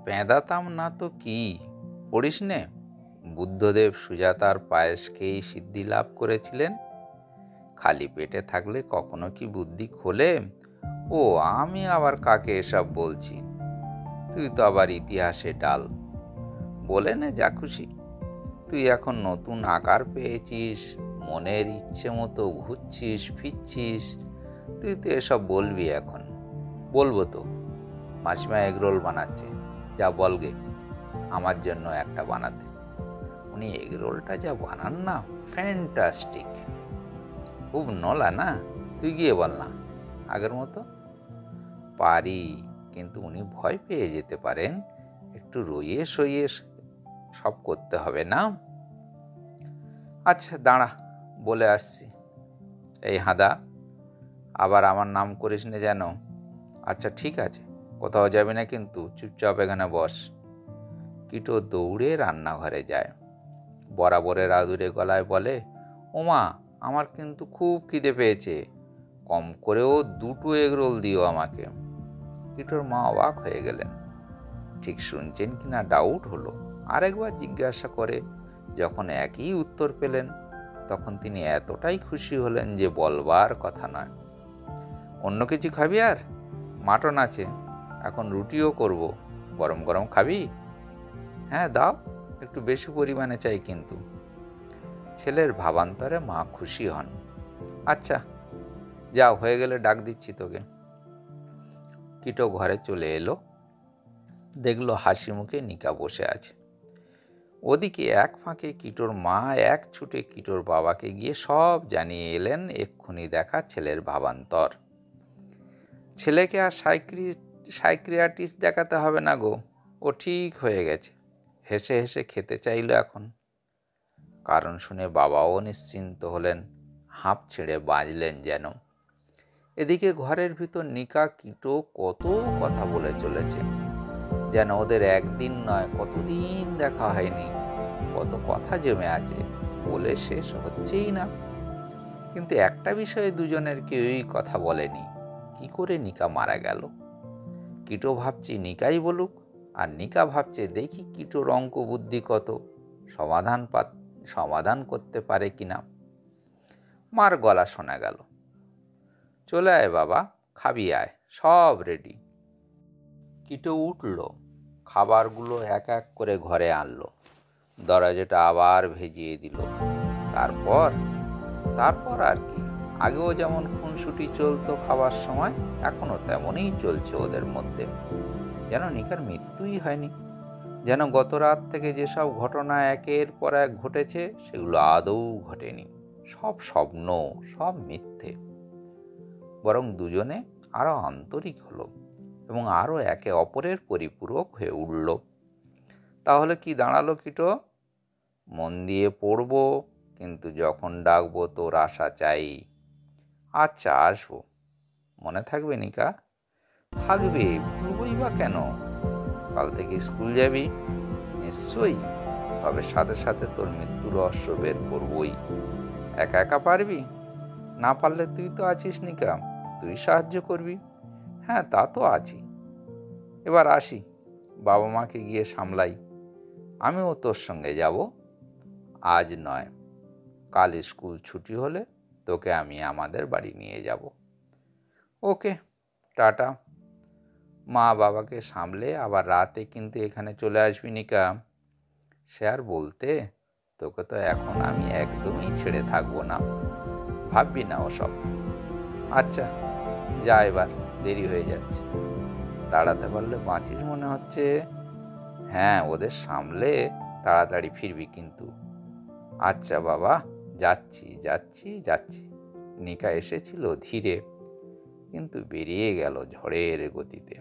বেঁধাতাম না তো কি, পড়িস নে? বুদ্ধদেব সুজাতার পায়েস খেয়েই সিদ্ধি লাভ করেছিলেন। খালি পেটে থাকলে কখনো কি বুদ্ধি খোলে? ও, আমি আবার কাকে এসব বলছি? তুই তো আবার ইতিহাসে ডাল। বলে নে যা খুশি। তুই এখন নতুন আকার পেয়েছিস, মনের ইচ্ছে মতো ঘুরছিস ফিরছিস, তুই তো এসব বলবি এখন। বলবো তো, মাসিমা এগরোল বানাচ্ছে, যা বলগে আমার জন্য একটা বানাতে। উনি এগরোলটা যা বানান না, ফ্যান্টাস্টিক। খুব নলা না? তুই গিয়ে বল না আগের মতো। পারি, কিন্তু উনি ভয় পেয়ে যেতে পারেন। একটু রইয়ে সইয়ে সব করতে হবে না? আচ্ছা দাঁড়া, বলে আসছি। এই হাঁদা, আবার আমার নাম করিস না যেন। আচ্ছা ঠিক আছে, কোথাও যাবি না কিন্তু, চুপচাপ এখানে বস। কিটো দৌড়ে রান্নাঘরে যায়। বরাবরের আদুরে গলায় বলে, ওমা, আমার কিন্তু খুব খিদে পেয়েছে, কম করেও 2টো এগরোল দিও আমাকে। কিটোর মা অবাক হয়ে গেলেন। ঠিক শুনছেন কিনা ডাউট হলো। আরেকবার জিজ্ঞাসা করে যখন একই উত্তর পেলেন, তখন তিনি এতটাই খুশি হলেন যে বলবার কথা নয়। অন্য কিছু খাবি? আর মাটন আছে, এখন রুটিও করব, গরম গরম খাবি? হ্যাঁ দাও, একটু বেশি পরিমাণে চাই কিন্তু। ছেলের ভাবান্তরে মা খুশি হন। আচ্ছা যাও, হয়ে গেলে ডাক দিচ্ছি তোকে। কিটো ঘরে চলে এলো। দেখলো হাসি মুখে নিকা বসে আছে। ওদিকে এক ফাঁকে কিটোর মা এক ছুটে কিটোর বাবাকে গিয়ে সব জানিয়ে এলেন এক্ষুনি দেখা ছেলের ভাবান্তর। ছেলেকে আর সাইক্রিয়াটিস্ট দেখাতে হবে না গো, ও ঠিক হয়ে গেছে। হেসে হেসে খেতে চাইল এখন। কারণ শুনে বাবাও নিশ্চিন্ত হলেন, হাঁপ ছেড়ে বাঁচলেন যেন। এদিকে ঘরের ভিতর নিকা কিটো কত কথা বলে চলেছে, যেন ওদের একদিন নয় কতদিন দেখা হয়নি। কত কথা জমে আছে, বলে শেষ হচ্ছেই না। কিন্তু একটা বিষয়ে দুজনের কেউই কথা বলেনি, কি করে নিকা মারা গেল। কিটো ভাবছে নিকাই বলুক, আর নিকা ভাবছে দেখি কিটোর অঙ্ক বুদ্ধি কত, সমাধান করতে পারে কিনা। মার গলা শোনা গেল, চলে আয় বাবা, খাবি আয়, সব রেডি। কিটো উঠল, খাবারগুলো এক এক করে ঘরে আনলো, দরজাটা আবার ভেজিয়ে দিল। তারপর আর কি, আগেও যেমন খুনসুটি চলতো খাবার সময়, এখনো তেমনই চলছে ওদের মধ্যে। যেন নিকার মৃত্যুই হয়নি, যেন গত রাত থেকে যেসব ঘটনা একের পর এক ঘটেছে সেগুলো আদৌ ঘটেনি, সব স্বপ্ন, সব মিথ্যে। বরং দুজনে আরো আন্তরিক হলো এবং আরো একে অপরের পরিপূরক হয়ে উঠল। তাহলে কি দাঁড়ালো কিটো? মন দিয়ে পড়বো, কিন্তু যখন ডাকবো তোর আশা চাই। আচ্ছা আসবো। মনে থাকবে নিকা? থাকবে, ভুলবই বা কেন? কাল থেকে স্কুল যাবি? নিশ্চয়ই, তবে সাথে সাথে তোর মৃত্যুর রহস্য বের করবই। একা একা পারবি? না পারলে তুই তো আছিস নিকা, তুই সাহায্য করবি। হ্যাঁ তা তো আছি। এবার আসি, বাবা মাকে গিয়ে সামলাই। আমিও তোর সঙ্গে যাব। আজ নয়, কাল স্কুল ছুটি হলে তোকে আমি আমাদের বাড়ি নিয়ে যাব। ওকে, টাটা। মা বাবাকে সামলে আবার রাতে কিন্তু এখানে চলে আসবি নিকা। সে আর বলতে, তোকে তো এখন আমি একদমই ছেড়ে থাকবো না, ভাববি না ওসব। আচ্ছা যা, এবার দেরি হয়ে যাচ্ছে। দাঁড়াতে পারলে বাঁচিস মনে হচ্ছে। হ্যাঁ, ওদের সামলে তাড়াতাড়ি ফিরবি কিন্তু। আচ্ছা বাবা, যাচ্ছি। নিকা এসেছিল ধীরে, কিন্তু বেরিয়ে গেল ঝড়ের গতিতে।